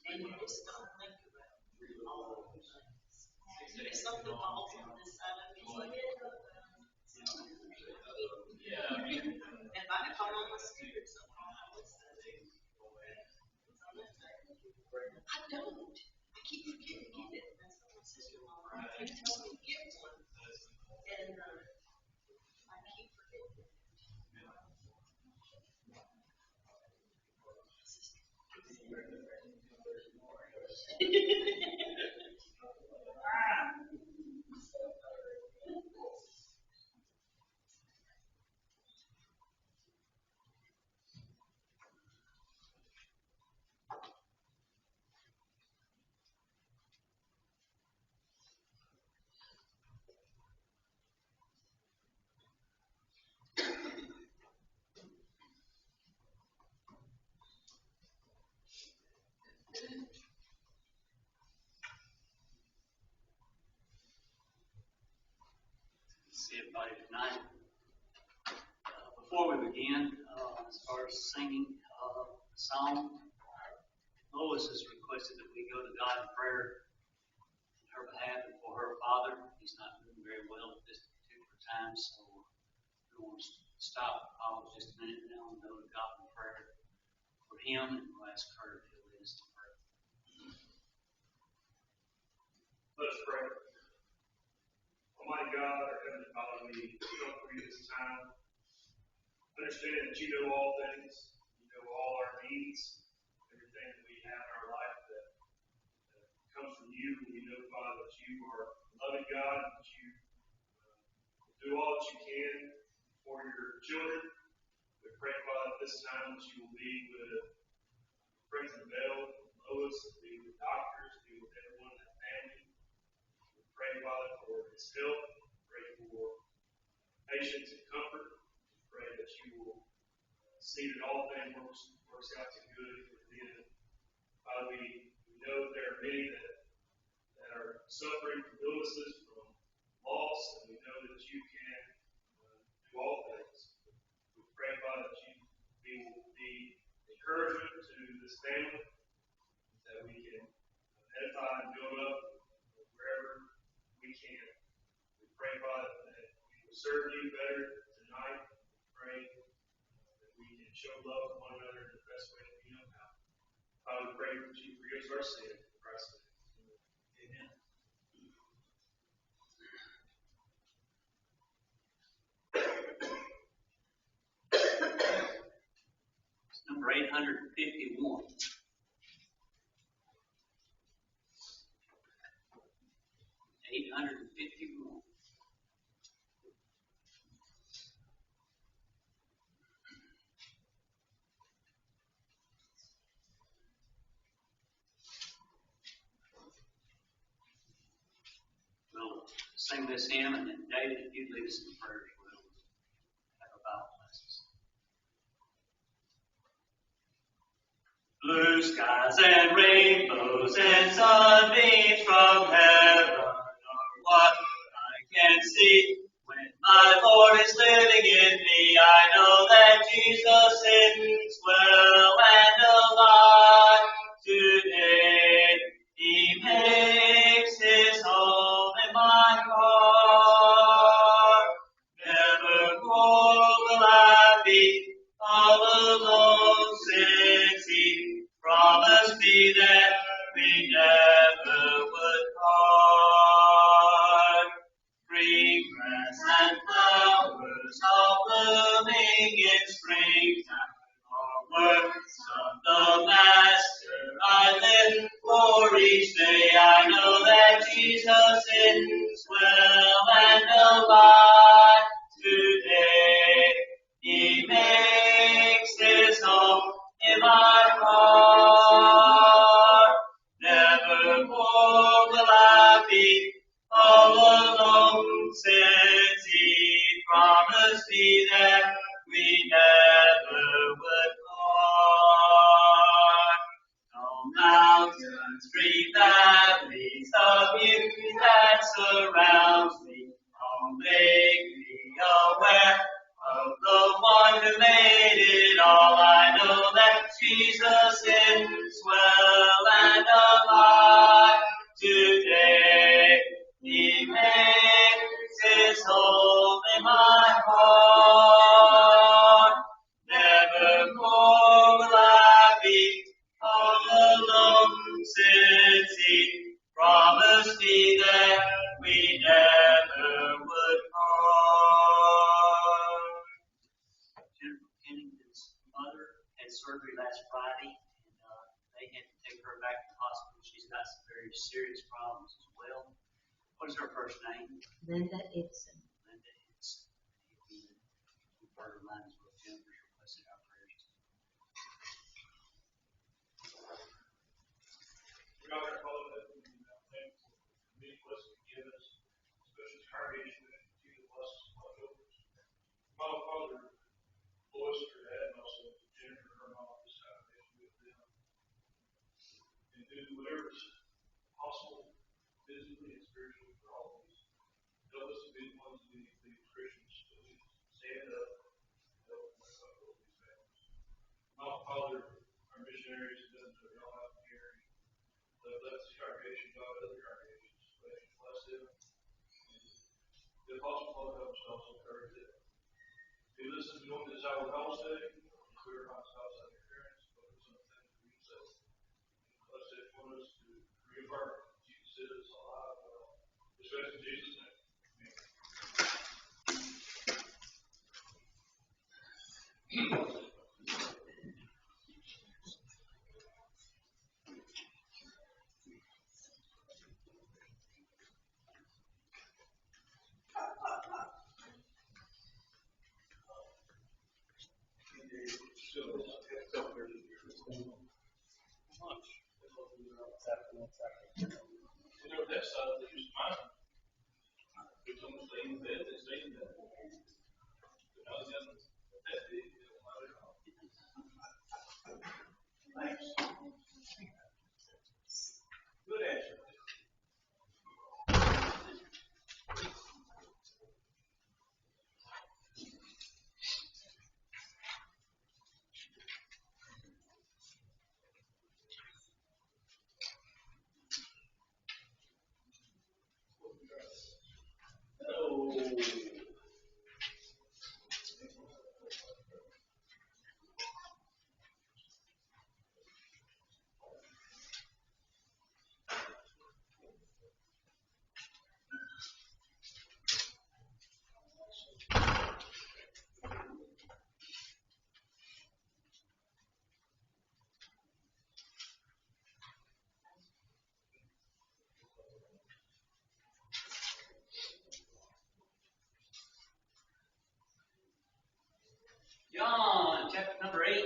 And you just don't think about all of those things. If something falls on this side of me, it's like, and if I'm on my scooter somewhere, I don't. I keep forgetting to get it. That's what my sister-in-law keeps telling me to get one. And I keep forgetting. See everybody tonight. Before we begin, as far as singing the song, Lois has requested that we go to God in prayer on her behalf and for her father. He's not doing very well at this particular time, so we want to stop just a minute now and go to God in prayer for him, and we'll ask her to lead us in prayer. Let us pray. Almighty God, our Heavenly Father, we come for you this time. Understand that you know all things. You know all our needs, everything that we have in our life that comes from you. We know, Father, that you are a loving God, that you do all that you can for your children. We pray, Father, at this time that you will be with Friends of Bell, Lois, be with doctors, be with everyone in that family. Pray, Father, for his health. Pray for patience and comfort. Pray that you will see that all things works out to good for them. Father, we know that there are many that are suffering from illnesses, from loss, and we know that you can do all things. We pray, Father, that you will be encouragement to this family, that we can edify and build up wherever we can. We pray, Father, that we will serve you better tonight. We pray that we can show love to one another in the best way that we know how. Father, we pray that you forgive us our sin in Christ's name. Amen. It's number 851. 851. We'll sing this hymn, and then David, if you lead us in prayer, we'll have a Bible classes. Blue skies and rainbows and sunbeams from heaven are what I can see. When my Lord is living in me, I know that Jesus is well and alive. Today he makes his home in my heart. Never more will I be all alone, since he promised me that we never would part. Green grass and flowers all blooming in springtime are works of the Master. I live for each day. I know that Jesus is well and alive. Today he makes his home in my heart. Never more will I be all alone, since he promised me that we never would part. No mountains, three valleys, the beauty that surrounds me, all make me aware of the one who made it all. I surgery last Friday, and they had to take her back to the hospital. She's got some very serious problems as well. What is her first name? Linda Ibsen. Linda Ibsen. Keep her in mind as well. Jennifer's requested our prayers. We all got all of that. Thanks. Many blessings give us, especially congregation that continue to bless us much over. My father, Lois, her dad, and also Jennifer, her mom, this congregation with them. And do whatever is possible, physically and spiritually, for all of us. Help us to be the ones we need to be Christians, to stand up and help these families. My father, our missionaries, and those that y'all have here, bless this congregation, God, other congregations, bless them. The Apostle Paul helps also encourage them. If you listen to what this hour of Bible study, clear our minds outside your parents, focus on the things we say. Bless it for us to reaffirm Jesus is alive. Respect in Jesus' name. You know, that side of the use mine. It's almost laying in bed, it's laying in bed. But I was in that big, it don't matter at all. Thanks. Good answer. John, chapter number 18.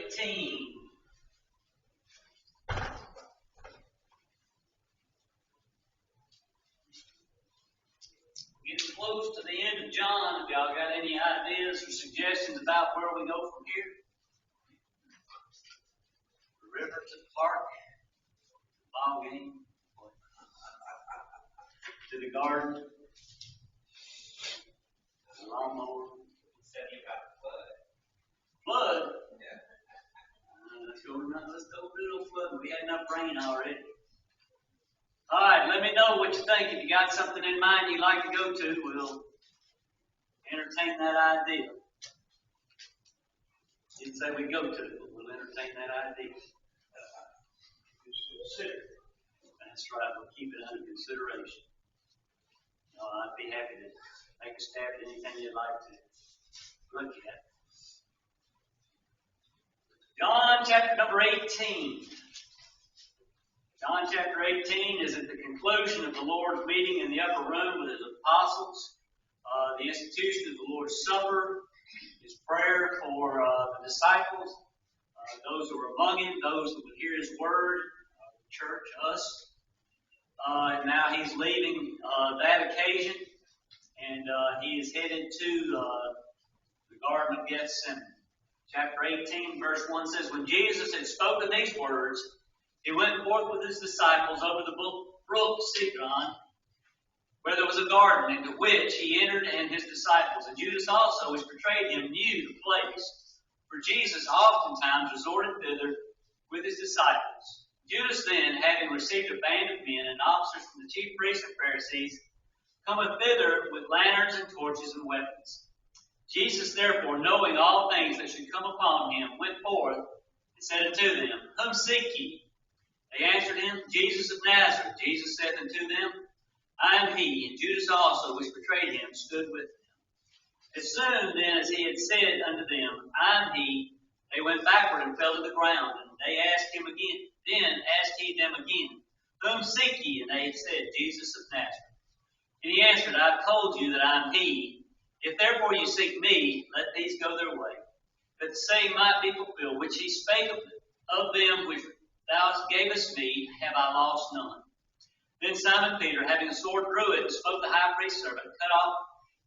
Getting close to the end of John. Have y'all got any ideas or suggestions about where we go from here? The river to the park, ball game, to the garden, the lawnmower. Tell you about the flood. Flood? Yeah. Let's go do a little flood. We had enough rain already. All right, let me know what you think. If you got something in mind you'd like to go to, we'll entertain that idea. Didn't say we go to, but we'll entertain that idea. Consider. That's right. We'll keep it under consideration. I'd be happy to make a stab at anything you'd like to look at. John chapter number 18. John chapter 18 is at the conclusion of the Lord's meeting in the upper room with his apostles, the institution of the Lord's Supper, his prayer for the disciples, those who were among him, those that would hear his word, the church, us. And now he's leaving that occasion, and he is headed to the Garden of Gethsemane. Chapter 18, verse 1 says, When Jesus had spoken these words, he went forth with his disciples over the brook Cedron, where there was a garden, into which he entered and his disciples. And Judas also, which betrayed him, knew the place, for Jesus oftentimes resorted thither with his disciples. Judas then, having received a band of men and officers from the chief priests and Pharisees, cometh thither with lanterns and torches and weapons. Jesus therefore, knowing all things that should come upon him, went forth and said unto them, Whom seek ye? They answered him, Jesus of Nazareth. Jesus said unto them, I am he. And Judas also, which betrayed him, stood with them. As soon then as he had said unto them, I am he, They went backward and fell to the ground, and they asked him again. Then asked he them again, Whom seek ye? And they said, Jesus of Nazareth. And he answered, I have told you that I am he. If therefore you seek me, let these go their way, that the saying might be fulfilled, which he spake of them which thou gavest me, have I lost none. Then Simon Peter, having a sword, drew it, and smote the high priest's servant, and cut off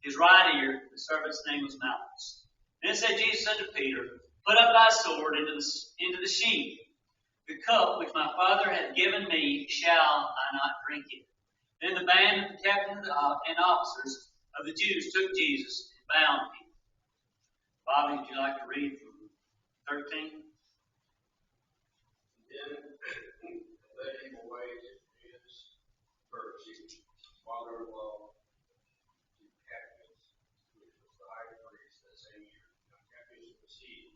his right ear. The servant's name was Malchus. Then said Jesus unto Peter, Put up thy sword into the sheath. The cup which my Father hath given me, shall I not drink it? Then the band of the captain and officers of the Jews took Jesus and bound him. Bobby, would you like to read from 13? Then led him away to his virtue, father-in-law, to Caiaphas, which was the high priest that same year. Now Caiaphas was he,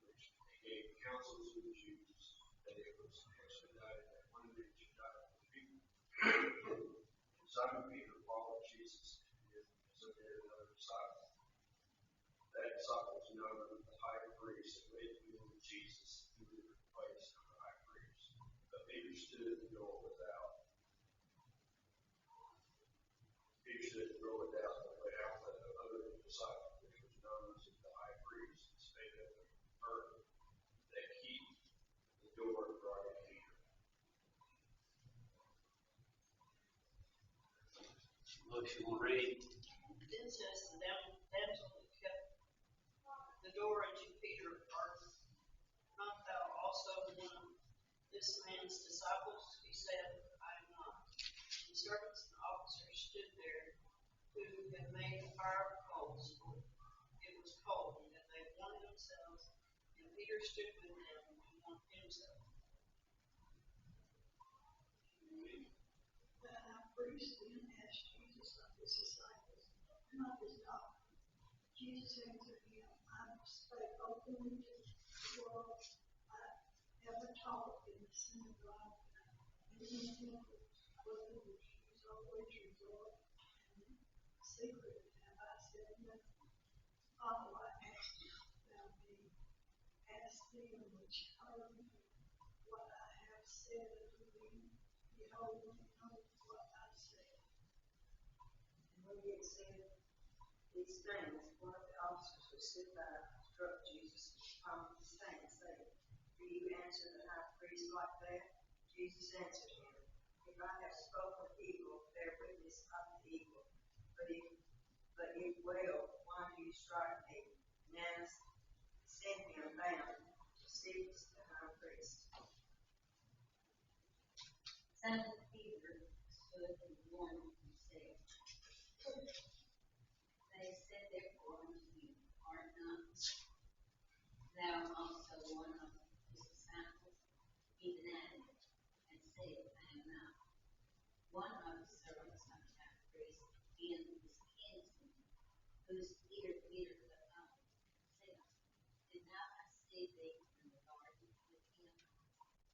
which they gave counsel to the Jews, that it was expedited that one man should die for the people. And Simon Peter followed Jesus and so did another disciple. That disciple was known as the high priest, and laid him with Jesus in the place of the high priest. But Peter stood at the door without. Peter stood at the door without, and went out with the other disciple, which was known as the high priest, and spake unto her, that keep the door guarded Peter. Look, if you want to read. Then says the damsel who kept the door unto Peter, Art not thou also one of this man's disciples? He said, I am not. The servants and officers stood there, who had made the fire of coals, for it was cold, and they warmed themselves, and Peter stood with them and warmed himself. The high priest then asked Jesus of his disciples, and of his doctrine. Jesus answered him, I spake openly to the world. I ever taught in the synagogue and in the temple, whether the Jews always resort, and secret have I said nothing. Father, I ask thou me, ask them which heard me, what I have said unto thee. Behold, we know what I said. And when he had said these things, one of the officers who stood by struck Jesus upon the stand, saying, Do you answer the high priest like that? Jesus answered him, If I have spoken evil, bear witness of the evil. But if well, why do you strike me? And send him bound to Cephas the high priest. Simon Peter stood and warned himself. They said therefore unto him, Art not thou also one of his disciples? He denied it, and said, I am not. One of the servants of the high priest, being his kinsman, whose ear Peter cut off, said, Did not I see thee in the garden with him?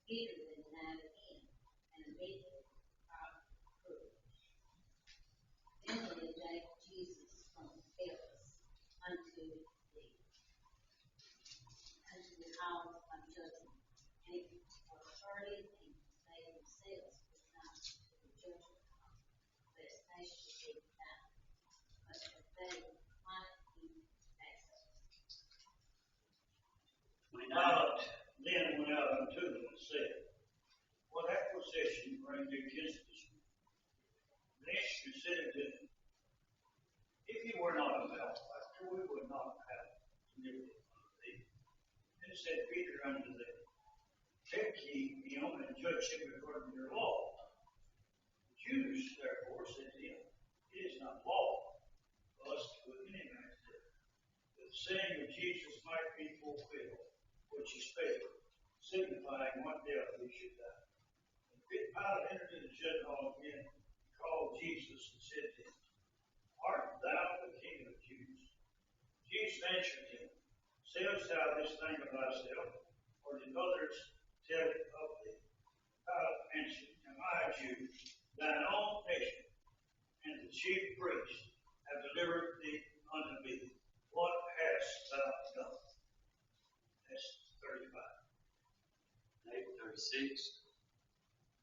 Peter then denied again, and immediately cried courage. Then they dragged Jesus from Caiaphas unto the house of judgment. And it was early in they themselves was not to the judgment hall, lest they should be found, but that they might be access. Pilate then went out unto them and said, What accusation bring you against this man? And he said unto them, If he were not a malefactor, we would not have delivered him unto thee. Then said Peter unto them, Take ye him and judge him according to your law. The Jews therefore said to him, It is not law for us to put any man to death, but the saying of Jesus might be fulfilled, which he spake, signifying what death he should die. And Pilate entered into the judgment hall again, called Jesus, and said to him, Art thou the King of the Jews? Jesus answered him, Sayest thou this thing of thyself, or did others tell it of thee? Pilate answered, Am I a Jew? Thine own nation and the chief priests have delivered thee unto me. What hast thou done? That's 6.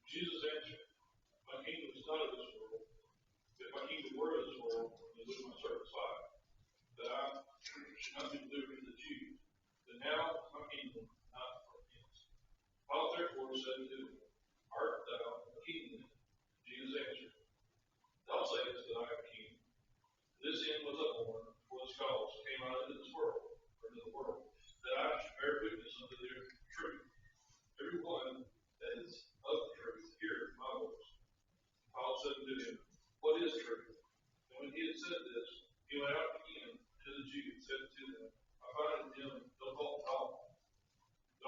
Jesus answered, my kingdom is not of this world. If my kingdom were of this world, then would my servants fight, that I should not be delivered to the Jews. But now my kingdom is not from hence. Pilate therefore said to him, art thou a king then? Jesus answered, thou sayest that I am king. This end was I born, for this cause came out into this world, or into the world, that I should bear witness unto their truth. Every one that is of the truth heareth my voice. Pilate said to him, what is truth? And when he had said this, he went out again to the Jews and said to them, I find in him no fault at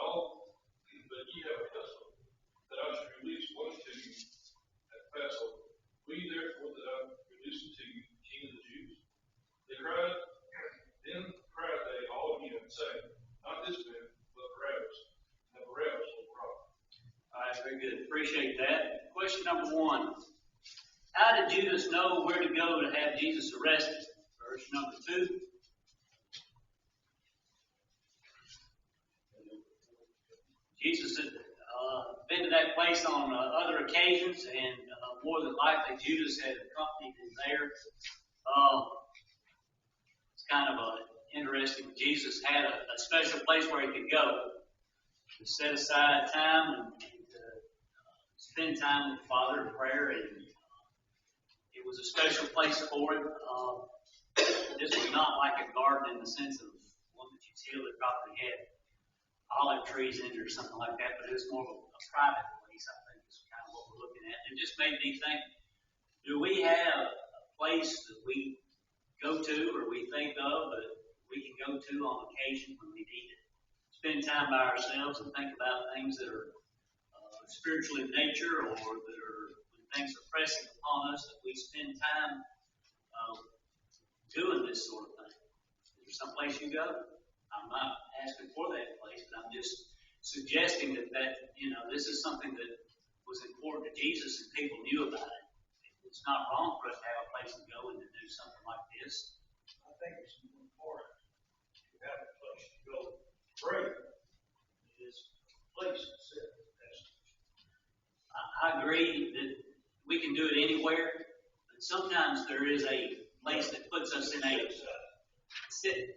all. But ye have a custom, that I should release one to you at Passover. Will ye therefore that I release unto you the King of the Jews? Then cried they all again, saying, not this man, but Barabbas. And Barabbas was brought. All right, very good. Appreciate that. Question number 1. How did Judas know where to go to have Jesus arrested? Verse number 2. Jesus had been to that place on other occasions, and more than likely Judas had accompanied him there. It's kind of interesting. Jesus had a special place where he could go to set aside time and spend time with the Father in prayer, and it was a special place for him. This was not like a garden in the sense of one that you see that probably had olive trees in it or something like that, but it was more of a private place, I think, is kind of what we're looking at. It just made me think, do we have a place that we go to or we think of that we can go to on occasion when we need it? Spend time by ourselves and think about things that are spiritual in nature, or that are when things are pressing upon us, that we spend time doing this sort of thing. Is there some place you go? I'm not asking for that place, but I'm just suggesting that this is something that was important to Jesus and people knew about it. It's not wrong for us to have a place to go and to do something like this. I think it's more important to have a place to go pray than it is a place to sit. I agree that we can do it anywhere, but sometimes there is a place that puts us in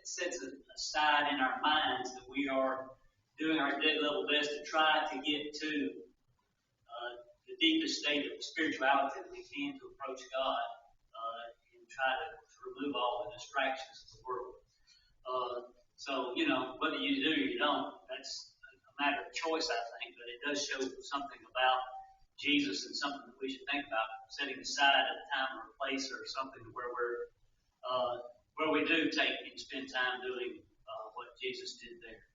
sets aside in our minds that we are doing our dead level best to try to get to the deepest state of spirituality that we can to approach God and try to remove all the distractions of the world. So, whether you do or you don't, that's a matter of choice, I think, but it does show something about Jesus and something that we should think about, setting aside a time or a place or something where we do take and spend time doing what Jesus did there.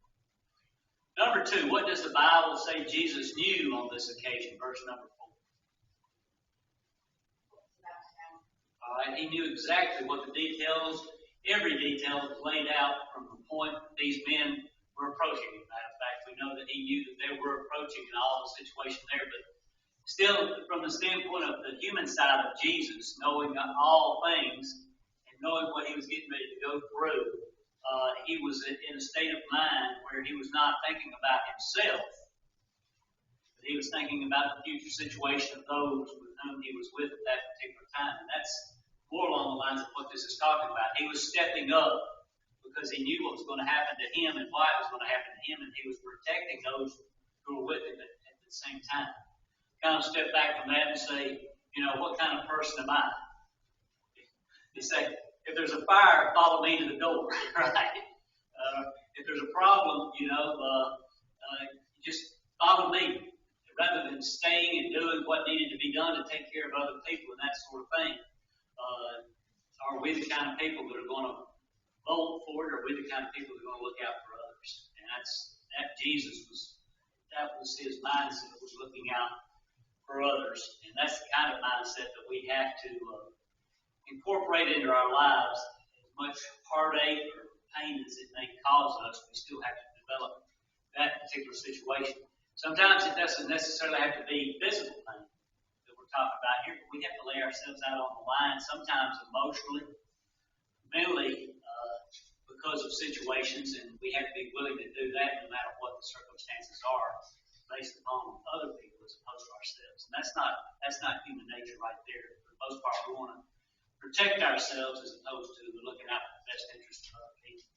Number 2, what does the Bible say Jesus knew on this occasion? Verse number 4. All right, he knew exactly what the details, every detail was laid out from the point that these men were approaching him. Matter of fact, we know that he knew that they were approaching in all the situation there, but still, from the standpoint of the human side of Jesus, knowing all things and knowing what he was getting ready to go through, he was in a state of mind where he was not thinking about himself, but he was thinking about the future situation of those with whom he was with at that particular time. And that's more along the lines of what this is talking about. He was stepping up because he knew what was going to happen to him and why it was going to happen to him, and he was protecting those who were with him at the same time. Kind of step back from that and say, what kind of person am I? You say, if there's a fire, follow me to the door, right? If there's a problem, just follow me, rather than staying and doing what needed to be done to take care of other people and that sort of thing. Are we the kind of people that are going to vote for it, or are we the kind of people that are going to look out for others? And that was his mindset, was looking out for others. And that's the kind of mindset that we have to incorporate into our lives. As much heartache or pain as it may cause us, we still have to develop that particular situation. Sometimes it doesn't necessarily have to be physical pain that we're talking about here, but we have to lay ourselves out on the line, sometimes emotionally, mentally, because of situations, and we have to be willing to do that no matter what the circumstances are. placed upon other people as opposed to ourselves. And that's not human nature right there. For the most part, we want to protect ourselves as opposed to looking out for the best interest of other people.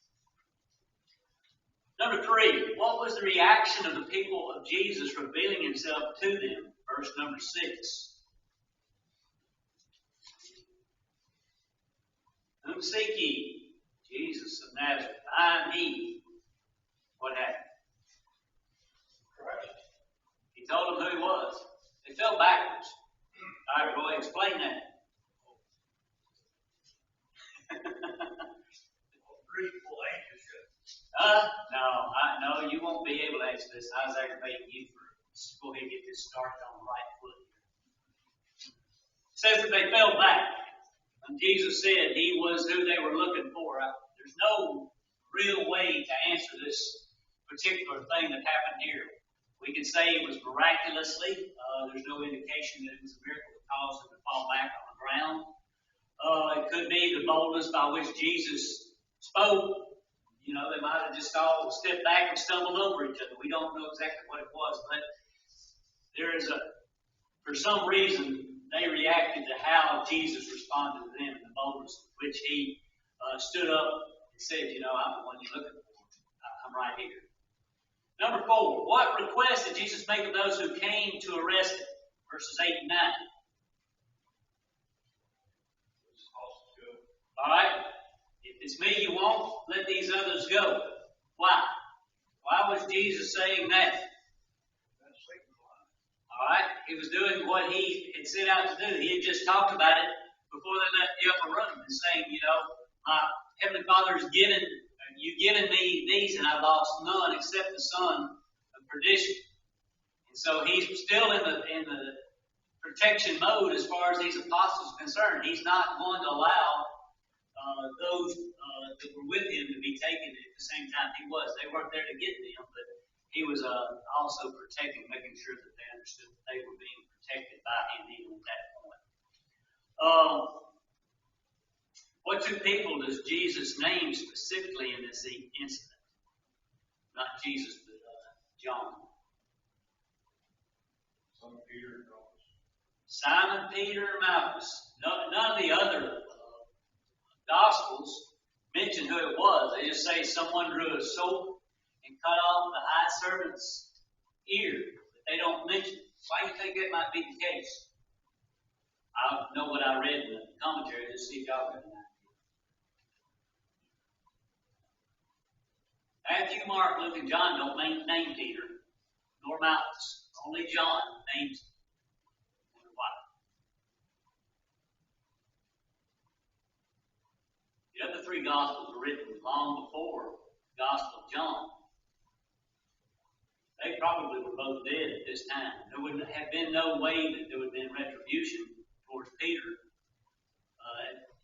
Number 3, what was the reaction of the people of Jesus revealing himself to them? Verse number 6. Whom seek ye? Jesus of Nazareth. I am he. What happened? Christ. He told them who he was. They fell backwards. All right, Roy, explain that. No, you won't be able to answer this. I was aggravating you for go ahead and get this started on the right foot here. It says that they fell back. And Jesus said he was who they were looking for. There's no real way to answer this particular thing that happened here. We could say it was miraculously. There's no indication that it was a miracle that caused them to fall back on the ground. It could be the boldness by which Jesus spoke. You know, they might have just all stepped back and stumbled over each other. We don't know exactly what it was, but for some reason, they reacted to how Jesus responded to them and the boldness with which he stood up and said, I'm the one you're looking for. I'm right here. Number 4, what request did Jesus make of those who came to arrest him? Verses 8 and 9. All right. If it's me you want, let these others go. Why? Why was Jesus saying that? All right. He was doing what he had set out to do. He had just talked about it before they left the upper room and saying, my Heavenly Father has you've given me these and I've lost none except the son of perdition. And so he's still in the protection mode as far as these apostles are concerned. He's not going to allow those that were with him to be taken at the same time he was. They weren't there to get them, but he was also protecting, making sure that they understood that they were being protected by him even at that point. What 2 people does Jesus name specifically in this incident? Not Jesus, but John. Simon, Peter, and Malchus. None of the other Gospels mention who it was. They just say someone drew a sword and cut off the high servant's ear. But they don't mention it. Why do you think that might be the case? I know what I read in the commentary. Just see if y'all got an idea. Matthew, Mark, Luke, and John don't name Peter nor Malchus. Only John names him. The other 3 Gospels were written long before the Gospel of John. They probably were both dead at this time. There would have been no way that there would have been retribution towards Peter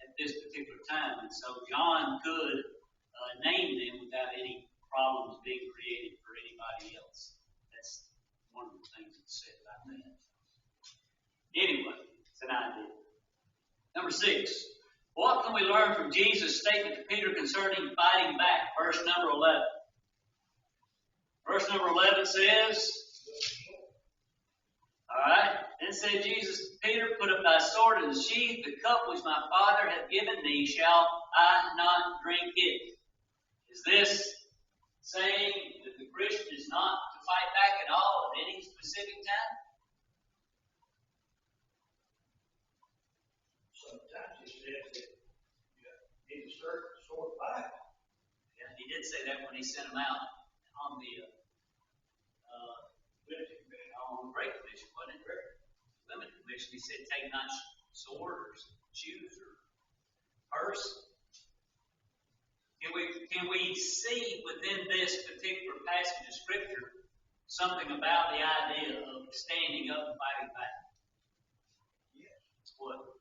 at this particular time. And so John could name them without any problems being created for anybody else. That's one of the things that's said about that. Anyway, it's an idea. Number 6. What can we learn from Jesus' statement to Peter concerning fighting back? Verse number 11. Verse number 11 says, all right, then said Jesus to Peter, put up thy sword in the sheath, the cup which my Father hath given me, shall I not drink it? Is this saying that the Christian is not to fight back at all at any specific time? Sometimes he says that you need to start the sword back. Yeah, he did say that when he sent them out on the Great Commission, wasn't it? Limited Commission. He said, take not sword or shoes or purse. Can we see within this particular passage of Scripture something about the idea of standing up and fighting back? Yes. What?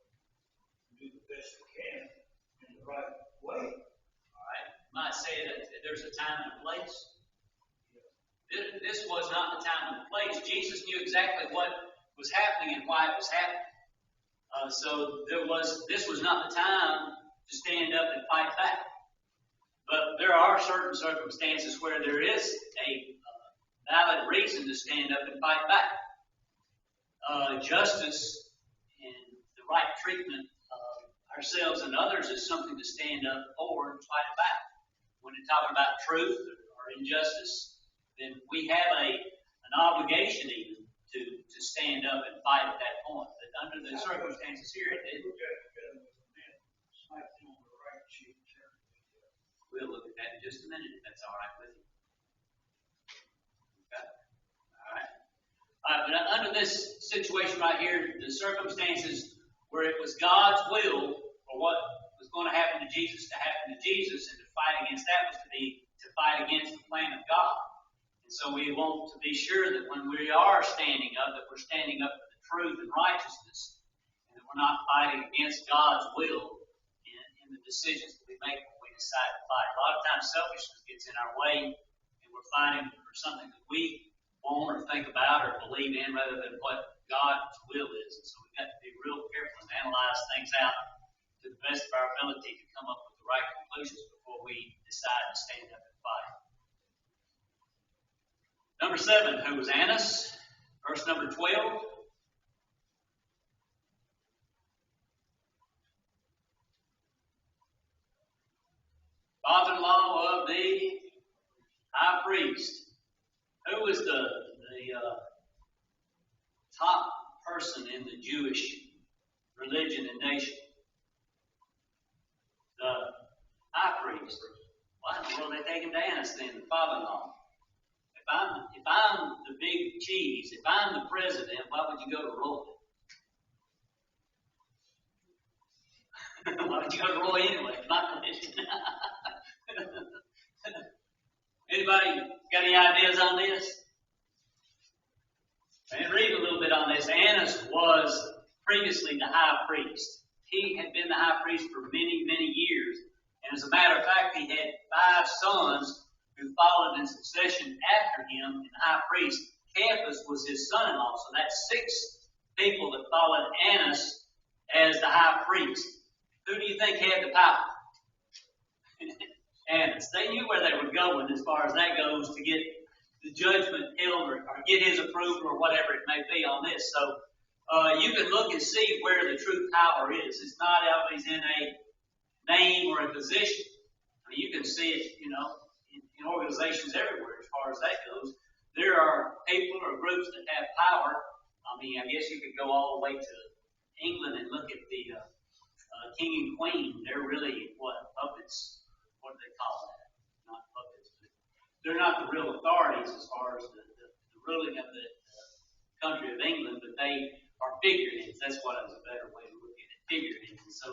Do the best we can in the right way. All right. You might say that there's a time and a place. This was not the time and the place. Jesus knew exactly what was happening and why it was happening. So this was not the time to stand up and fight back. But there are certain circumstances where there is a valid reason to stand up and fight back. Justice and the right treatment of ourselves and others is something to stand up for and fight back. When you're talking about truth or injustice, then we have an obligation even to stand up and fight at that point. But under the circumstances here, it didn't. We'll look at that in just a minute if that's all right with you. Okay? All right. But under this situation right here, the circumstances where it was God's will for what was going to happen to Jesus to happen to Jesus, and to fight against that was to fight against the plan of God. And so we want to be sure that when we are standing up, that we're standing up for the truth and righteousness, and that we're not fighting against God's will in the decisions that we make when we decide to fight. A lot of times selfishness gets in our way, and we're fighting for something that we want or think about or believe in rather than what God's will is. And so we've got to be real careful and analyze things out to the best of our ability to come up with the right conclusions before we decide to stand up and fight. Number 7, who was Annas? Verse number 12. Father-in-law of the high priest. Who was the top person in the Jewish religion and nation? The high priest. Why in the world they take him to Annas then, the father-in-law? If I'm the big cheese, if I'm the president, why would you go to Roy? Why would you go to Roy anyway? My question. Anybody got any ideas on this? And read a little bit on this. Annas was previously the high priest. He had been the high priest for many, many years. And as a matter of fact, he had 5 sons who followed in succession after him in high priest. Caiaphas was his son-in-law. So that's 6 people that followed Annas as the high priest. Who do you think had the power? Annas. They knew where they were going as far as that goes to get the judgment held or get his approval or whatever it may be on this. So you can look and see where the true power is. It's not always in a name or a position. I mean, you can see it, in organizations everywhere as far as that goes. There are people or groups that have power. I mean, I guess you could go all the way to England and look at the king and queen. They're really, puppets? What do they call that? Not puppets, but they're not the real authorities as far as the ruling of the country of England, but they are figureheads. That's what is a better way to look at it, figureheads. And so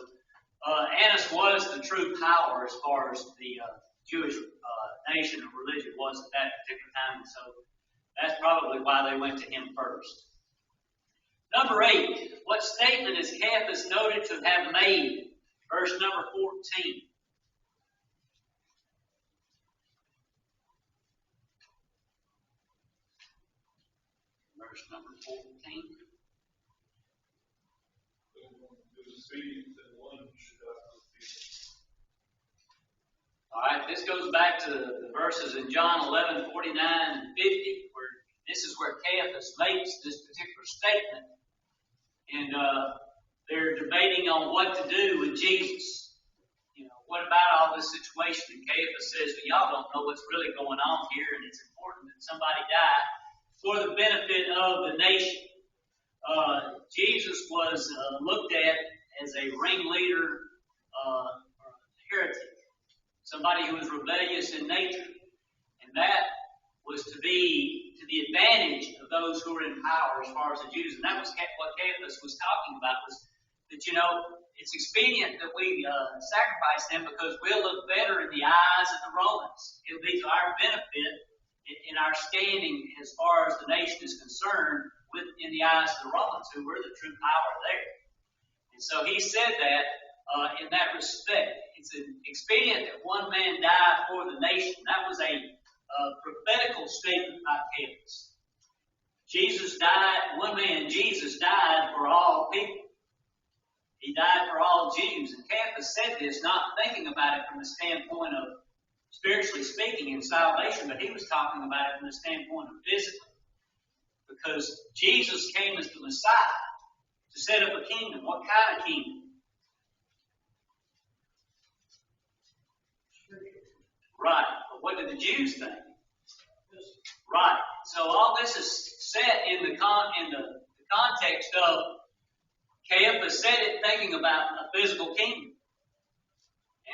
Annas was the true power as far as the Jewish nation or religion was at that particular time. And so that's probably why they went to him first. Number 8, what statement is Caiaphas noted to have made? Verse number 14. Verse number 14. All right, this goes back to the verses in John 11, 49 and 50, where this is where Caiaphas makes this particular statement. And they're debating on what to do with Jesus. What about all this situation? And Caiaphas says, well, y'all don't know what's really going on here, and it's important that somebody die for the benefit of the nation. Jesus was looked at as a ringleader, heretic, somebody who was rebellious in nature. And that was to be to the advantage of those who were in power as far as the Jews. And that was what Caiaphas was talking about, was that, it's expedient that we sacrifice them because we'll look better in the eyes of the Romans. It'll be to our benefit in our standing as far as the nation is concerned in the eyes of the Romans, who were the true power there. And so he said that in that respect. It's an expedient that one man die for the nation. That was a prophetical statement by Caiaphas. Jesus died, one man, Jesus died for all people. He died for all Jews. And Caiaphas said this, not thinking about it from the standpoint of spiritually speaking, in salvation, but he was talking about it from the standpoint of physically. Because Jesus came as the Messiah to set up a kingdom. What kind of kingdom? Right. But what did the Jews think? Right. So all this is set in the context of Caiaphas said it thinking about a physical kingdom.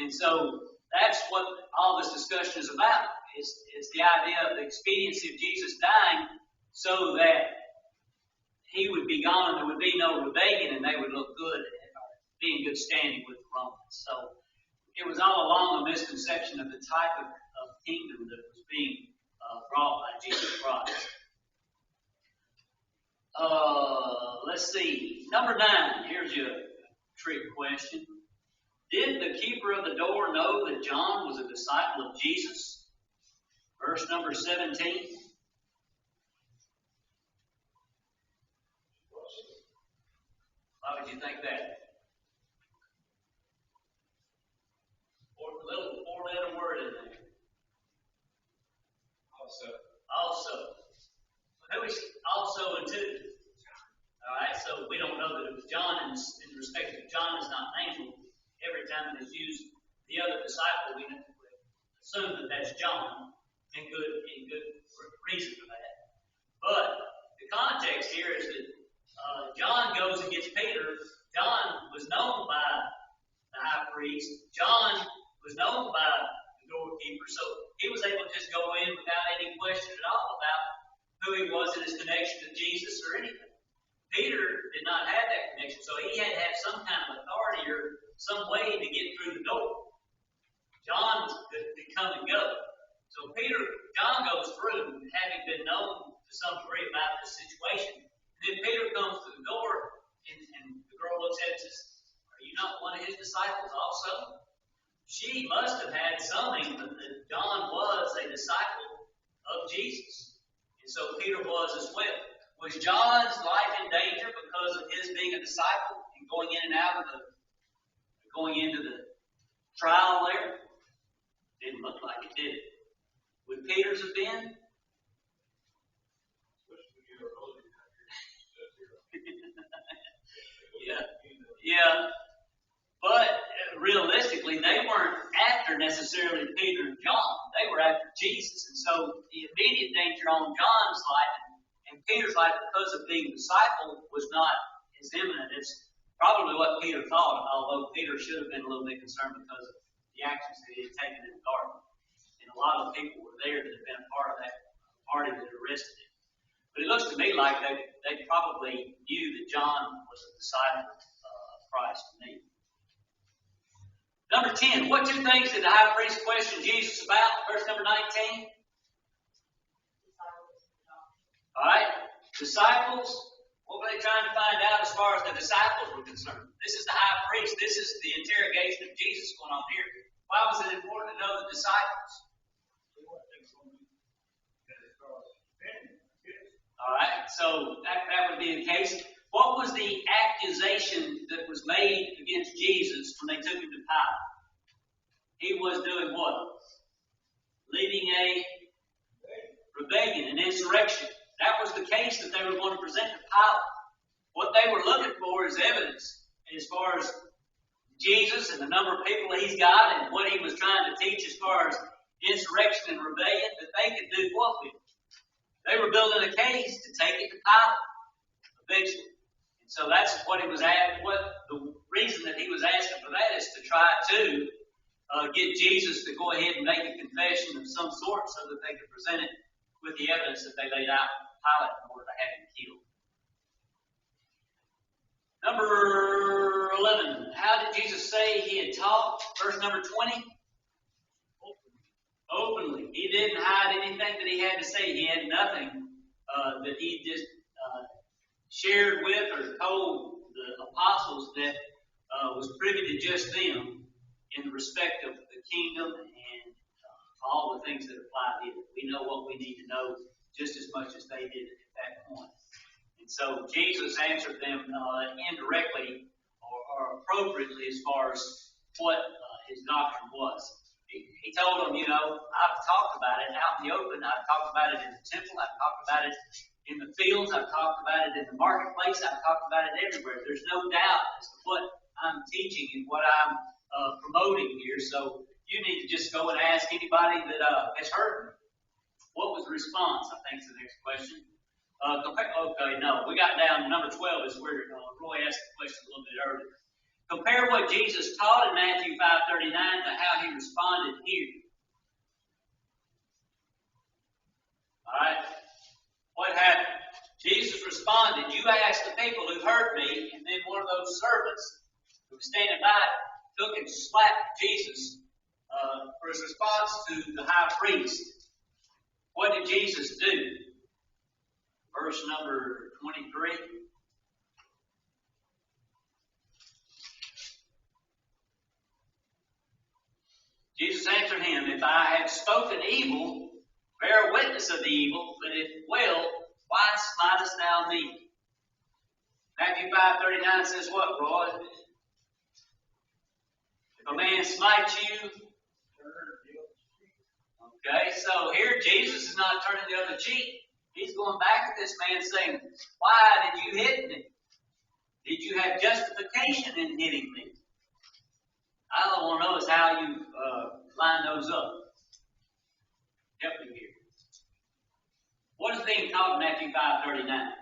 And so that's what all this discussion is about. It's the idea of the expediency of Jesus dying so that he would be gone and there would be no rebellion and they would look good and be in good standing with the Romans. So it was all along a misconception of the type of kingdom that was being brought by Jesus Christ. Let's see. Number 9. Here's your trick question. Did the keeper of the door know that John was a disciple of Jesus? Verse number 17. Why would you think that? Little four-letter word in there. Also. Who is also and two? Alright, so we don't know that it was John, and in respect of John is not named. Every time it is used, the other disciple, we assume that that's John, and good reason for that. But the context here is that John goes and gets Peter. John was known by the high priest. John was known by the doorkeeper, so he was able to just go in without any question at all about who he was and his connection to Jesus or anything. Peter did not have that connection, so he had to have some kind of authority or some way to get through the door. John could come and go. So John goes through, having been known to some degree about this situation. And then Peter comes to the door, and the girl looks at him and says, "Are you not one of his disciples also?" She must have had some inkling that John was a disciple of Jesus. And so Peter was as well. Was John's life in danger because of his being a disciple and going in and out of going into the trial there? Didn't look like it, did it? Would Peter's have been? Yeah. But realistically, they weren't after necessarily Peter and John. They were after Jesus. And so the immediate danger on John's life and Peter's life because of being a disciple was not as imminent. It's probably what Peter thought, although Peter should have been a little bit concerned because of the actions that he had taken in the garden. And a lot of people were there that had been a part of that party that arrested him. But it looks to me like they probably knew that John was a disciple of Christ to me. Number 10, what two things did the high priest question Jesus about? Verse number 19. Alright, disciples, what were they trying to find out as far as the disciples were concerned? This is the high priest. This is the interrogation of Jesus going on here. Why was it important to know the disciples? Alright, so that would be the case. What was the accusation that was made against Jesus when they took him to Pilate? He was doing what? Leading a rebellion, an insurrection. That was the case that they were going to present to Pilate. What they were looking for is evidence as far as Jesus and the number of people he's got and what he was trying to teach as far as insurrection and rebellion, that they could do what with it. They were building a case to take it to Pilate eventually. And so that's what he was asking. The reason that he was asking for that is to try to get Jesus to go ahead and make a confession of some sort so that they could present it with the evidence that they laid out to Pilate in order to have him killed. Number 11. How did Jesus say he had taught? Verse number 20. Openly. He didn't hide anything that he had to say. He had nothing that he just shared with or told the apostles that was privy to just them in respect of the kingdom and all the things that apply to it. We know what we need to know just as much as they did at that point. And so Jesus answered them indirectly or appropriately as far as what his doctrine was. He he told them, I've talked about it out in the open. I've talked about it in the temple. I've talked about it in the fields. I've talked about it in the marketplace. I've talked about it everywhere. There's no doubt as to what I'm teaching and what I'm promoting here. So you need to just go and ask anybody that has heard me. What was the response? I think is the next question. Okay, no. We got down to number 12 is where Roy asked the question a little bit earlier. Compare what Jesus taught in Matthew 5:39 to how he responded here. All right. What happened? Jesus responded, you asked the people who heard me, and then one of those servants who was standing by took and slapped Jesus for his response to the high priest. What did Jesus do? Verse number 23. Jesus answered him, if I have spoken evil, bear witness of the evil, but if well, why smitest thou me? Matthew 5:39 says what, Roy? If a man smites you, okay, so here Jesus is not turning the other cheek. He's going back at this man saying, why did you hit me? Did you have justification in hitting me? I want to know is how you line those up. Help me here. What is being taught in Matthew 5:39?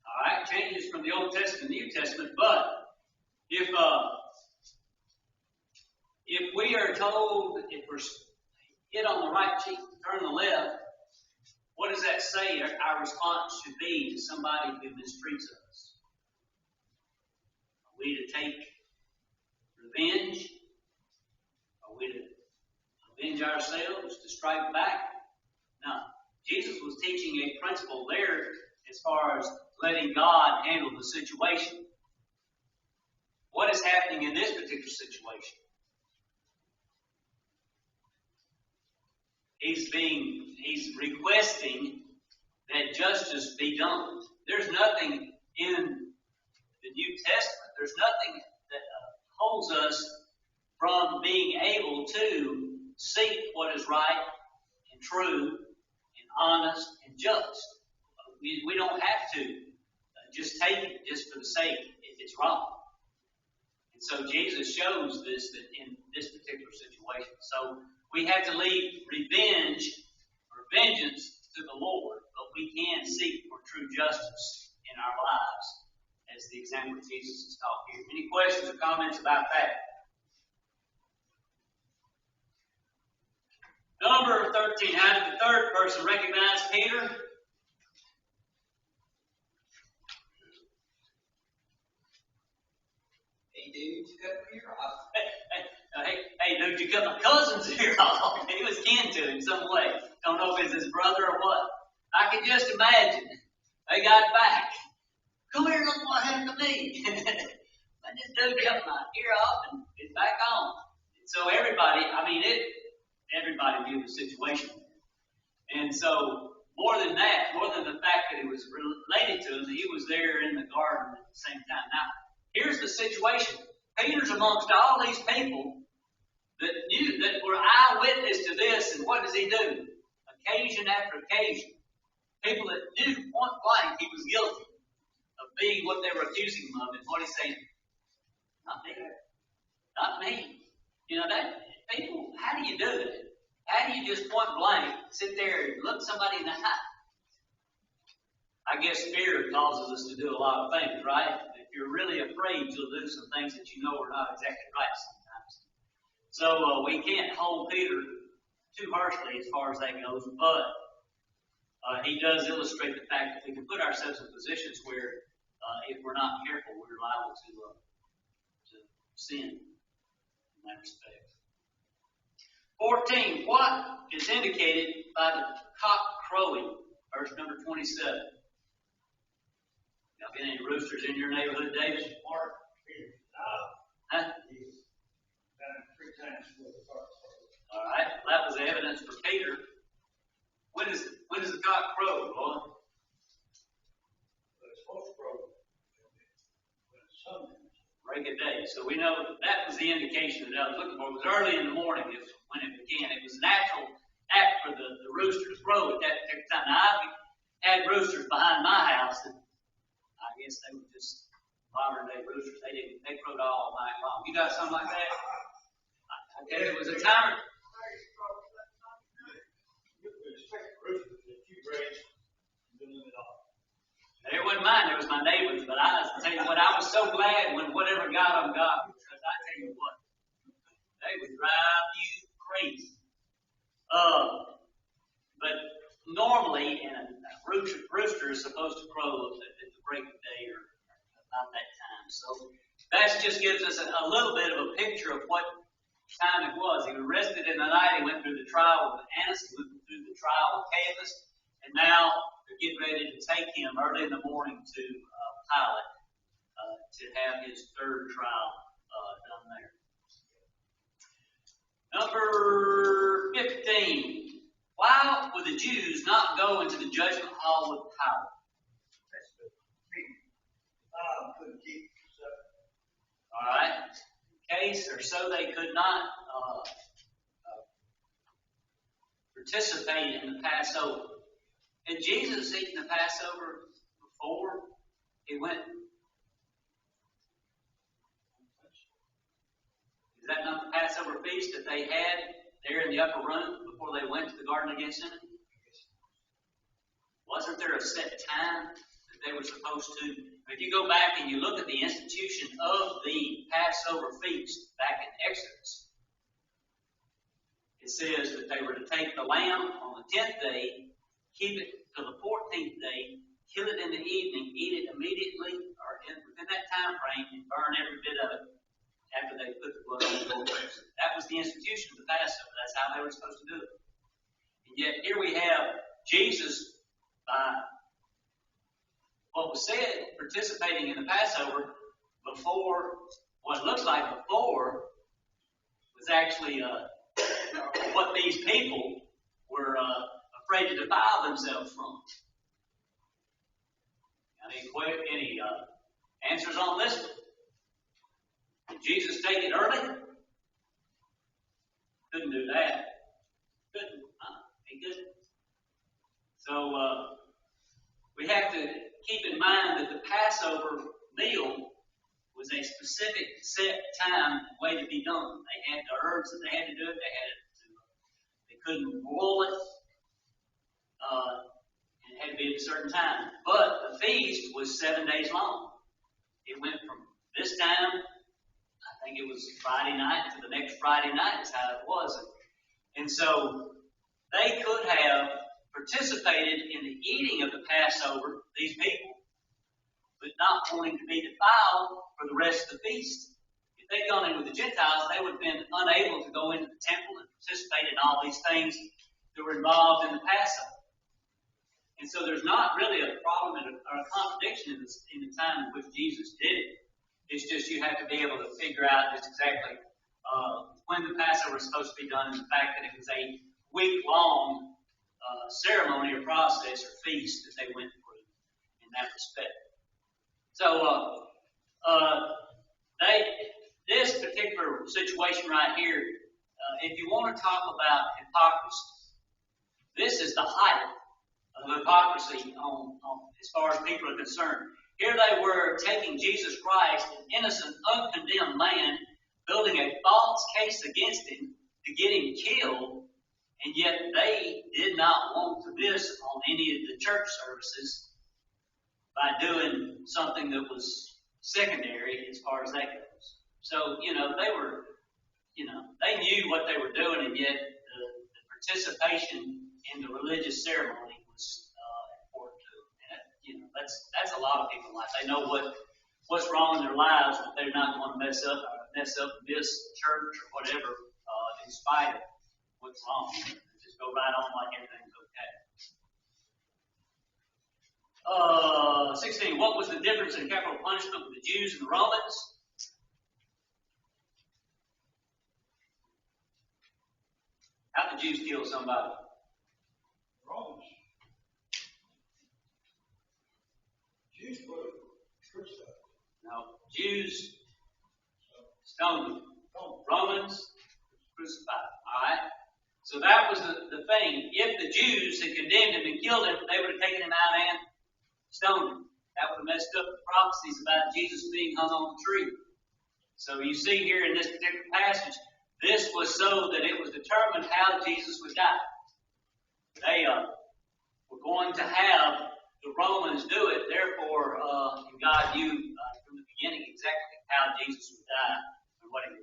All right, changes from the Old Testament to the New Testament. But if we are told, if we're hit on the right cheek, turn the left, what does that say our response should be to somebody who mistreats us? Are we to take revenge? Are we to avenge ourselves, to strike back? No. Jesus was teaching a principle there as far as letting God handle the situation. What is happening in this particular situation? He's requesting that justice be done. There's nothing in the New Testament, there's nothing that holds us from being able to seek what is right and true and honest and just. We don't have to just take it just for the sake if it's wrong. And so Jesus shows this that in this particular situation. So we have to leave revenge or vengeance to the Lord, but we can seek for true justice in our lives, as the example Jesus has taught here. Any questions or comments about that? Number 13. How did the third person recognize Peter? Hey, dude, you cut my ear off. Hey, dude, you cut my cousin's ear off. He was kin to him in some way. Don't know if it's his brother or what. I can just imagine. They got back. Come here, look what happened to me. And this dude cut my ear off and it's back on. And so everybody knew the situation. And so more than that, more than the fact that it was related to him, he was there in the garden at the same time. Now, here's the situation. Peter's amongst all these people that knew, that were eyewitness to this, and what does he do? Occasion after occasion. People that knew point blank he was guilty of being what they were accusing him of, and what he's saying, not me. Not me. That people, how do you do it? How do you just point blank sit there and look somebody in the eye? I guess fear causes us to do a lot of things, right? If you're really afraid, you'll do some things that you know are not exactly right sometimes. So we can't hold Peter too harshly as far as that goes, but he does illustrate the fact that we can put ourselves in positions where if we're not careful, we're liable to sin in that respect. 14. What is indicated by the cock crowing? Verse number 27. Y'all got any roosters in your neighborhood, David? Mark, Peter, Huh? he's done 3 times for the cock. All right. Well, that was evidence for Peter. When does the cock crow, Lord? But it's supposed to grow when the sun is. Break of day. So we know that was the indication that I was looking for. It was early in the morning when it began. It was a natural act for the rooster to crow at that particular time. Now, I had roosters behind my house, and I guess they were just modern day roosters. They crowed all night long. You got something like that? I guess it was a timer. It wasn't mine, it was my neighbor's, but I tell you what, I was so glad when whatever got them got me, because I tell you what, they would drive you crazy. But normally, and a rooster is supposed to crow at the break of day or about that time. So that just gives us a little bit of a picture of what time it was. He was arrested in the night. He went through the trial with Annas. He went through the trial with Caiaphas. And now they're getting ready to take him early in the morning to Pilate to have his third trial done there. Number 15. Why would the Jews not go into the judgment hall with Pilate? Couldn't keep All right. Case, or so they could not participate in the Passover. Had Jesus eaten the Passover before he went? Is that not the Passover feast that they had there in the upper room before they went to the Garden of Gethsemane? Wasn't there a set time that they were supposed to? If you go back and you look at the institution of the Passover feast back in Exodus, it says that they were to take the lamb on the 10th day, keep it till the 14th day, kill it in the evening, eat it immediately or within that time frame, and burn every bit of it after they put the blood on the doorpost. That was the institution of the Passover. That's how they were supposed to do it. And yet here we have Jesus, by what was said, participating in the Passover before, what looks like before, was actually what these people were afraid to defile themselves from. Any answers on this one? Did Jesus take it early? Couldn't do that. Couldn't. He couldn't. So we have to keep in mind that the Passover meal was a specific set time way to be done. They had the herbs that they had to do it. They couldn't boil it. It had to be at a certain time. But the feast was 7 days long. It went from this time, I think it was Friday night, to the next Friday night is how it was. And so they could have participated in the eating of the Passover, these people, but not wanting to be defiled for the rest of the feast. If they'd gone in with the Gentiles, they would have been unable to go into the temple and participate in all these things that were involved in the Passover. And so there's not really a problem or a contradiction in the time in which Jesus did it. It's just you have to be able to figure out just exactly when the Passover was supposed to be done, and the fact that it was a week-long ceremony or process or feast that they went through in that respect. So this particular situation right here, if you want to talk about hypocrisy, this is the height of hypocrisy on as far as people are concerned. Here they were taking Jesus Christ, an innocent, uncondemned man, building a false case against him to get him killed, and yet they did not want to miss on any of the church services by doing something that was secondary as far as that goes. So, they were, they knew what they were doing, and yet the participation in the religious ceremony was important to them. And, that's a lot of people like. They know what's wrong in their lives, but they're not going to mess up this church or whatever in spite of what's wrong. Just go right on like everything's okay. 16. What was the difference in capital punishment with the Jews and the Romans? How did the Jews kill somebody? Romans. Jews were crucified. No. Jews Stoned him. Romans crucified. All right? So that was the thing. If the Jews had condemned him and killed him, they would have taken him out and stoned him. That would have messed up the prophecies about Jesus being hung on the tree. So you see here in this particular passage, this was so that it was determined how Jesus would die. They were going to have the Romans do it. Therefore, God knew from the beginning exactly how Jesus would die and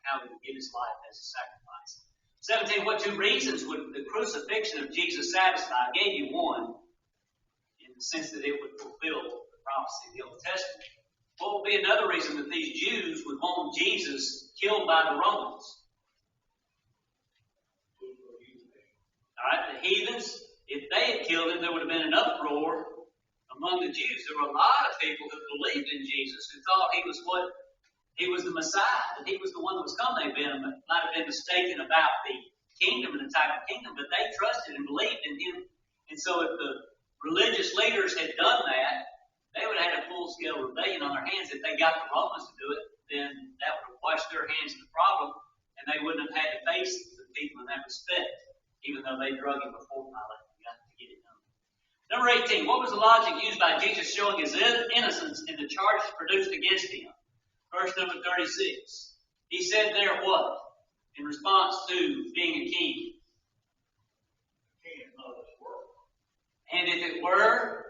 how he would give his life as a sacrifice. 17, what two reasons would the crucifixion of Jesus satisfy? I gave you one, in the sense that it would fulfill the prophecy of the Old Testament. What would be another reason that these Jews would want Jesus killed by the Romans? All right, the heathens, if they had killed him, there would have been an uproar among the Jews. There were a lot of people who believed in Jesus, who thought he was the Messiah, that he was the one that was coming. They might have been mistaken about the kingdom and the type of kingdom, but they trusted and believed in him. And so if the religious leaders had done that, they would have had a full-scale rebellion on their hands. If they got the Romans to do it, then that would have washed their hands of the problem, and they wouldn't have had to face the people in that respect, even though they drug him before Pilate and got to get it done. Number 18, what was the logic used by Jesus showing his innocence in the charges produced against him? Verse number 36. He said there what? In response to being a king. And if it were,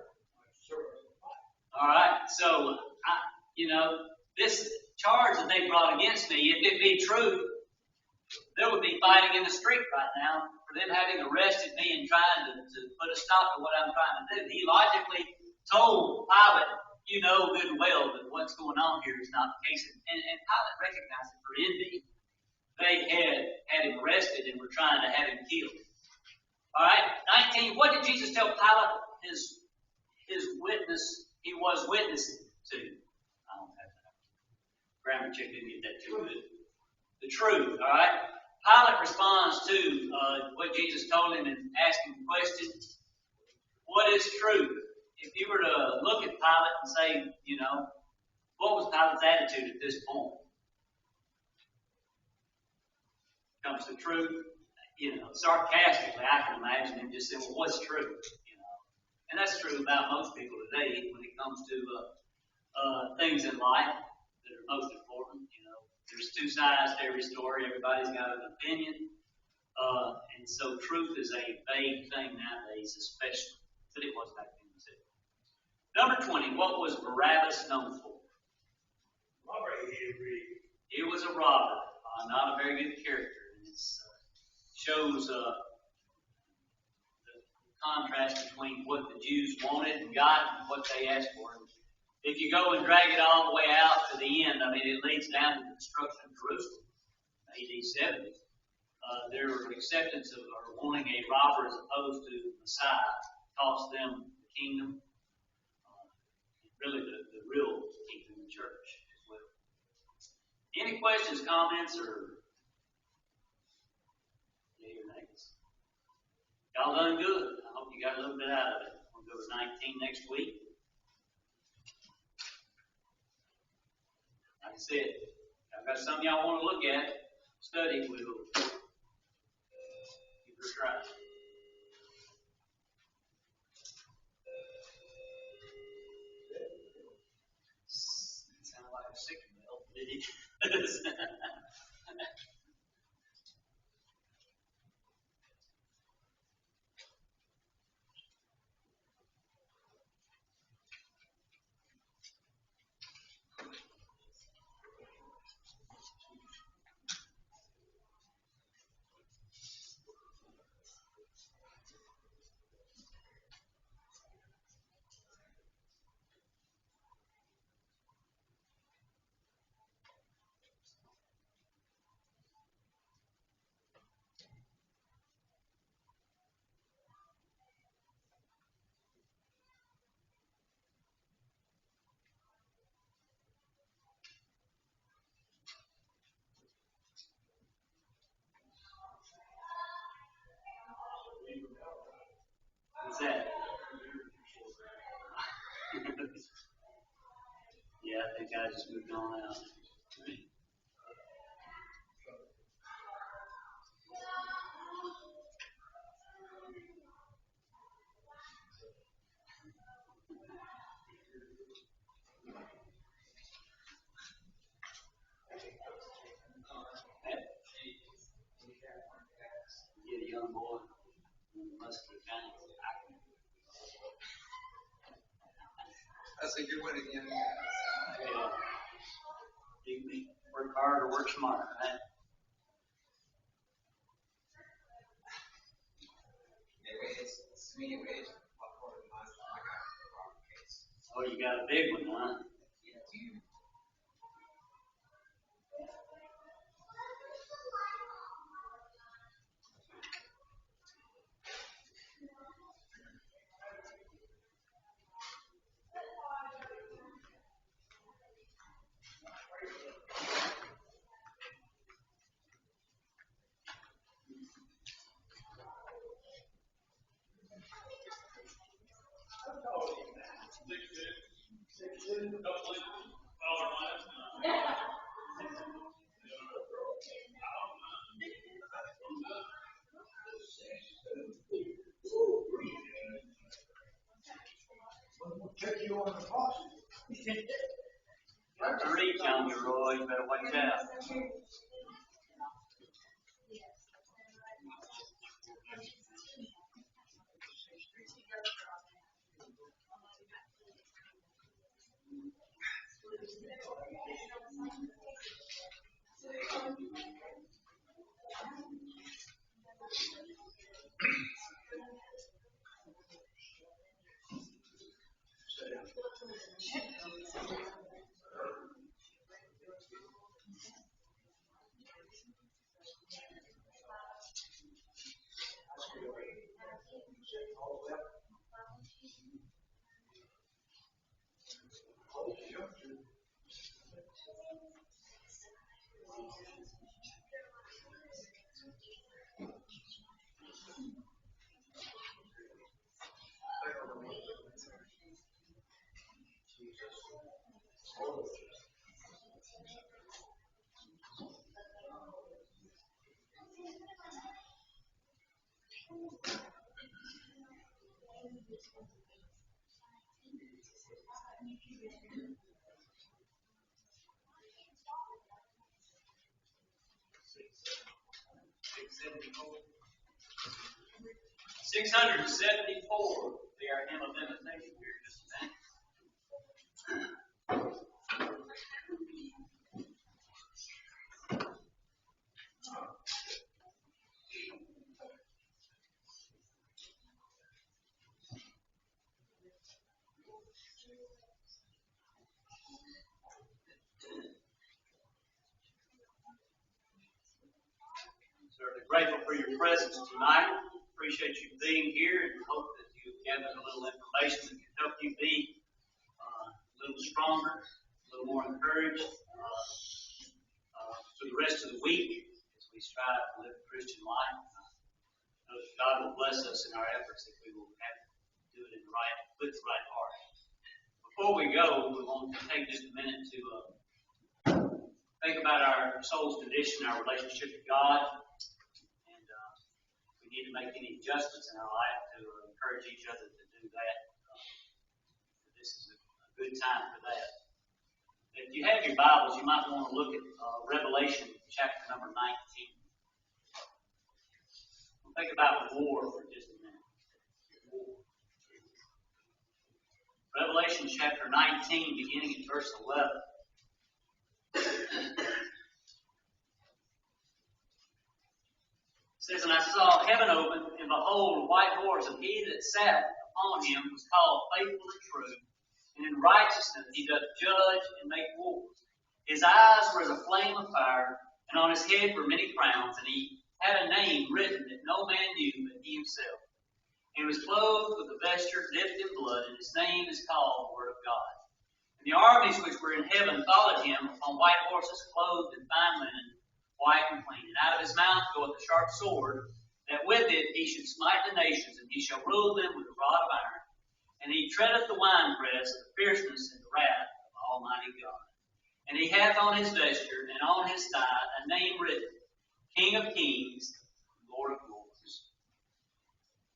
all right, so, this charge that they brought against me, if it be true, there would be fighting in the street right now for them having arrested me and trying to put a stop to what I'm trying to do. He logically told Pilate, you know good and well that what's going on here is not the case. And Pilate recognized it for envy. They had him arrested and were trying to have him killed. All right, 19, what did Jesus tell Pilate his witness he was witnessing to? I don't have that. Grammar check didn't get that too good. The truth, all right? Pilate responds to what Jesus told him and asked him a question. What is truth? If you were to look at Pilate and say, what was Pilate's attitude at this point? Comes to truth, sarcastically, I can imagine him just saying, well, what's truth? And that's true about most people today when it comes to things in life that are most important. There's two sides to every story. Everybody's got an opinion. And so truth is a vague thing nowadays, especially. But it was back then too. Number 20, what was Barabbas known for? He was a robber, not a very good character. And it shows the contrast between what the Jews wanted and got and what they asked for. If you go and drag it all the way out to the end, it leads down to the destruction of Jerusalem, AD 70. Their acceptance of or wanting a robber as opposed to the Messiah cost them the kingdom, really the real kingdom of the church as well. Any questions, comments, or yay or nays? Y'all done good. I hope you got a little bit out of it. We'll go to 19 next week. Like I said, I've got something y'all want to look at, study, we'll give it a try. It sounded like a sick bell, did it? What's that? Yeah, I think I just moved on out. a good one again. Yeah. You can work hard or work smart, right? Oh, you got a big one, huh? Check you on the box. Got to reach on you, Roy. You better watch out. 674. Be our hymn of invitation here in just a minute. Certainly grateful for your presence tonight. Appreciate you being here and hope that you've gathered a little information that can help you be a little stronger, a little more encouraged for the rest of the week as we strive to live a Christian life. I know that God will bless us in our efforts if we will have to do it with the right heart. Before we go, we want to take just a minute to think about our soul's condition, our relationship to God. We need to make any adjustments in our life to encourage each other to do that. This is a good time for that. If you have your Bibles, you might want to look at Revelation chapter number 19. Think about war for just a minute. Revelation chapter 19, beginning at verse 11. It says, "And I saw heaven open, and behold, a white horse, and he that sat upon him was called Faithful and True, and in righteousness he doth judge and make war. His eyes were as a flame of fire, and on his head were many crowns, and he had a name written that no man knew but he himself. And he was clothed with a vesture dipped in blood, and his name is called the Word of God. And the armies which were in heaven followed him upon white horses, clothed in fine linen, white and clean. And out of his mouth goeth a sharp sword, that with it he should smite the nations, and he shall rule them with a rod of iron. And he treadeth the winepress of the fierceness and the wrath of Almighty God. And he hath on his vesture and on his thigh a name written, King of Kings, Lord of Lords."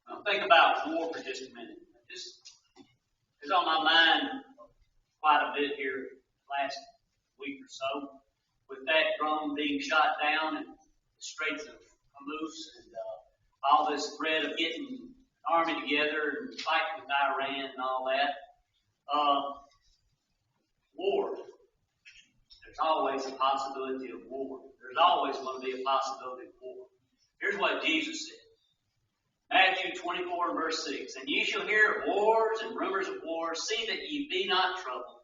Now think about war for just a minute. It's on my mind quite a bit here last week or so, with that drone being shot down and the Straits of Hormuz and all this threat of getting an army together and fighting with Iran and all that. war. There's always a possibility of war. There's always going to be a possibility of war. Here's what Jesus said. Matthew 24 and verse 6. And ye shall hear of wars and rumors of wars. See that ye be not troubled.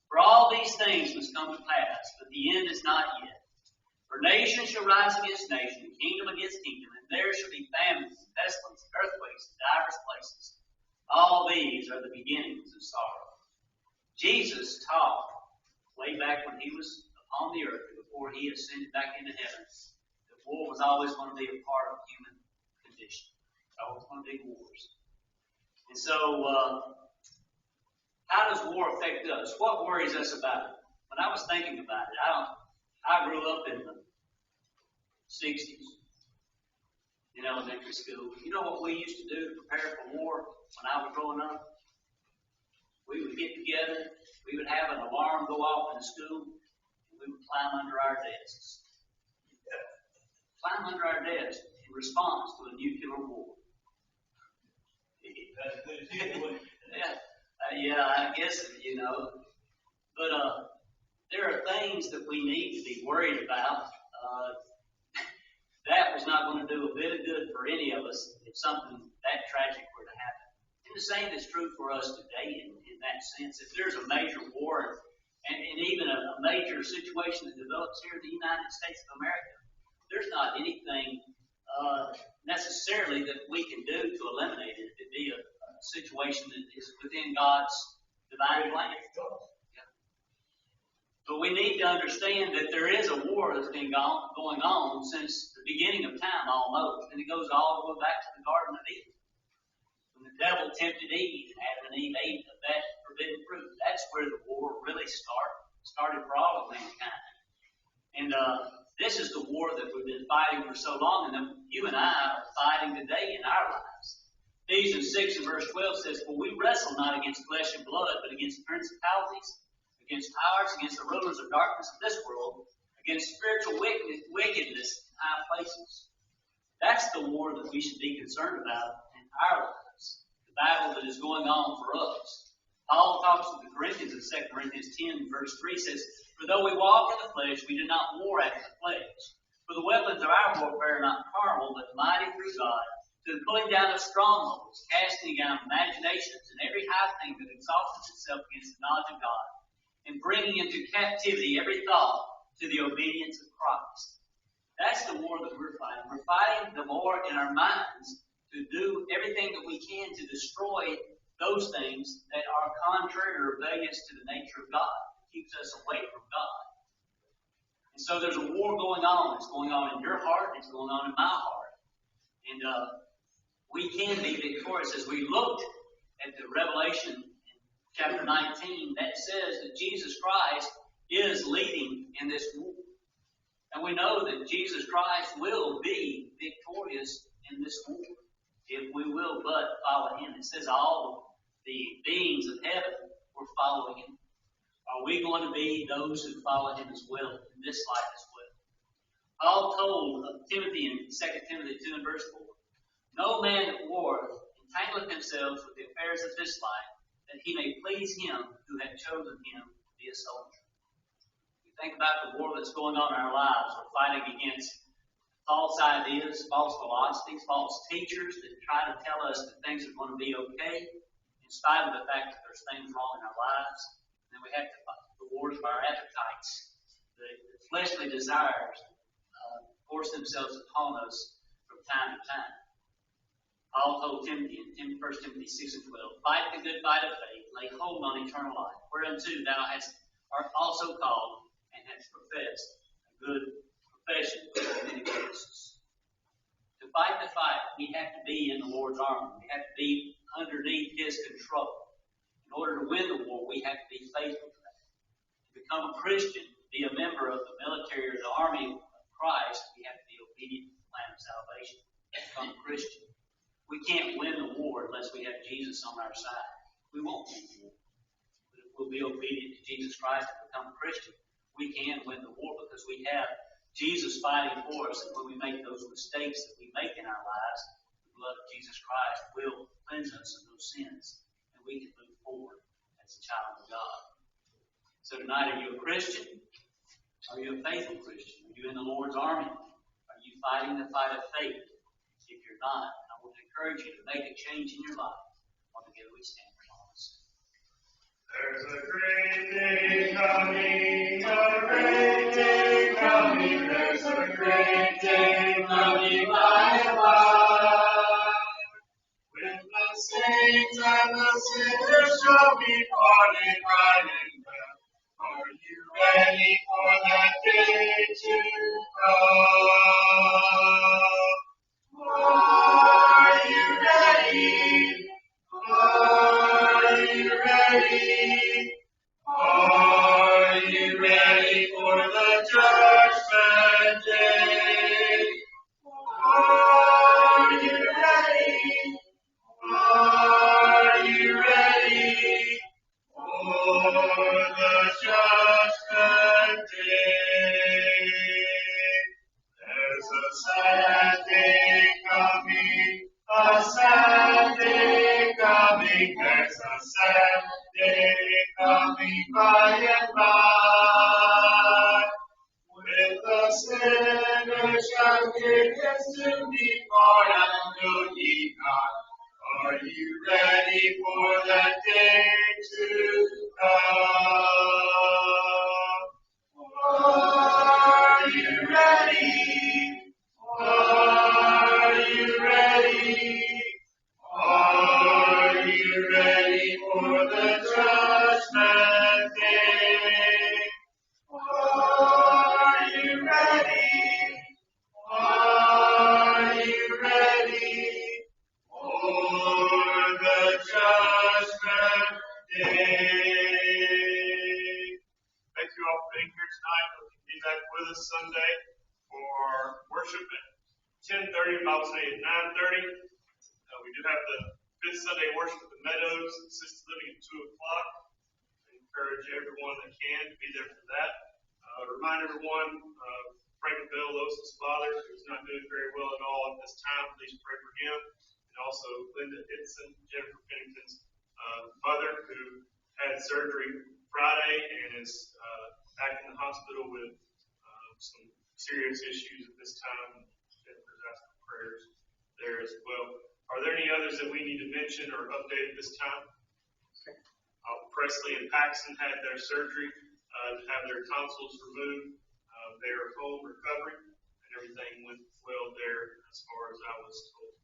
For all these things must come to pass, but the end is not yet. For nation shall rise against nation, and kingdom against kingdom, and there shall be famines, and pestilence, and earthquakes in divers places. All these are the beginnings of sorrow. Jesus taught way back when he was upon the earth, before he ascended back into heaven, that war was always going to be a part of human condition. There's always going to be wars. And so, how does war affect us? What worries us about it? When I was thinking about it, I grew up in the 60s in elementary school. You know what we used to do to prepare for war when I was growing up? We would get together, we would have an alarm go off in the school, and we would climb under our desks. Climb under our desks in response to a nuclear war. Yeah, I guess, But there are things that we need to be worried about. That was not going to do a bit of good for any of us if something that tragic were to happen. And the same is true for us today in that sense. If there's a major war and even a major situation that develops here in the United States of America, there's not anything necessarily that we can do to eliminate it. It'd be a situation that is within God's divine plan. But we need to understand that there is a war that's been going on since the beginning of time almost. And it goes all the way back to the Garden of Eden. When the devil tempted Eve, and Adam and Eve ate of that forbidden fruit, that's where the war really started for all of mankind. And this is the war that we've been fighting for so long, and that you and I are fighting today in our lives. Ephesians 6 and verse 12 says, For we wrestle not against flesh and blood, but against principalities, against powers, against the rulers of darkness of this world, against spiritual wickedness in high places. That's the war that we should be concerned about in our lives, the battle that is going on for us. Paul talks to the Corinthians in 2 Corinthians 10 verse 3 says, For though we walk in the flesh, we do not war after the flesh. For the weapons of our warfare are not carnal, but mighty through God, to the pulling down of strongholds, casting down imaginations, and every high thing that exalts itself against the knowledge of God, and bringing into captivity every thought to the obedience of Christ. That's the war that we're fighting. We're fighting the war in our minds to do everything that we can to destroy those things that are contrary or rebellious to the nature of God. It keeps us away from God. And so there's a war going on. It's going on in your heart. It's going on in my heart. And we can be victorious. As we looked at the Revelation chapter 19, that says that Jesus Christ is leading in this war. And we know that Jesus Christ will be victorious in this war if we will but follow Him. It says all the beings of heaven were following Him. Are we going to be those who follow Him as well in this life as well? Paul told Timothy in 2 Timothy 2 and verse 4, No man that warreth entangleth himself with the affairs of this life, that he may please Him who hath chosen him to be a soldier. We think about the war that's going on in our lives. We're fighting against false ideas, false philosophies, false teachers that try to tell us that things are going to be okay, in spite of the fact that there's things wrong in our lives. And then we have to fight the wars of our appetites. The fleshly desires force themselves upon us from time to time. Paul told Timothy in 1 Timothy 6 and 12, Fight the good fight of faith, lay hold on eternal life, whereunto thou art also called, and hast professed a good profession in many places. To fight the fight, we have to be in the Lord's army. We have to be underneath His control. In order to win the war, we have to be faithful to that. To become a Christian, to be a member of the military or the army of Christ, we have to be obedient to the plan of salvation. To become a Christian. We can't win the war unless we have Jesus on our side. We won't win the war. But if we'll be obedient to Jesus Christ and become a Christian, we can win the war because we have Jesus fighting for us. And when we make those mistakes that we make in our lives, the blood of Jesus Christ will cleanse us of those sins. And we can move forward as a child of God. So tonight, are you a Christian? Are you a faithful Christian? Are you in the Lord's army? Are you fighting the fight of faith? If you're not, I want to encourage you to make a change in your life. While together we stand for honest. There's a great day coming, a great day coming, there's a great day coming by and by. When the saints and the sinners shall be parted right and left, are you ready for that day to come? Are you ready? Are you ready? Are you ready for the judgment day? Are you ready? Are you ready for the judgment day? There's a sad day coming, a sad day coming, there's a sad day coming by and by. When the sinner shall hear his to depart, and know ye not, are you ready for that day to come? Are you ready? Are you ready? Are you ready for the judgment day? Are you ready? Are you ready for the judgment day? Thank you all for being here tonight. Hope you can be back with us Sunday for worship at 10:30, Bible study at 9:30. We do have the fifth Sunday worship at the Meadows, assisted living at 2 o'clock. I encourage everyone that can to be there for that. Remind everyone of Frank Bell, Lois's father, who's not doing very well at all at this time. Please pray for him. And also Linda Hitson, Jennifer Pennington's mother, who had surgery Friday and is back in the hospital with some serious issues at this time. Jennifer's asking for prayers there as well. Are there any others that we need to mention or update at this time? Presley and Paxton had their surgery to have their tonsils removed. They are home recovering, and everything went well there as far as I was told.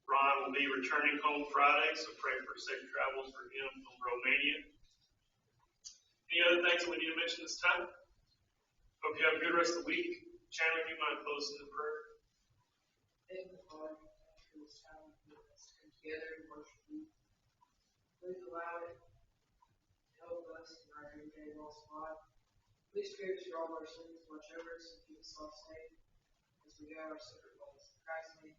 Ron will be returning home Friday, so pray for safe travels for him from Romania. Any other things that we need to mention this time? Hope you have a good rest of the week. Chandler, do you mind closing the prayer? Thank you, Lord, for this time with us come together and worship you. Please allow it to help us in our everyday lost life. Please forgive us for all our sins, watch over us, and keep us all safe as we go our separate ways. In Christ's name.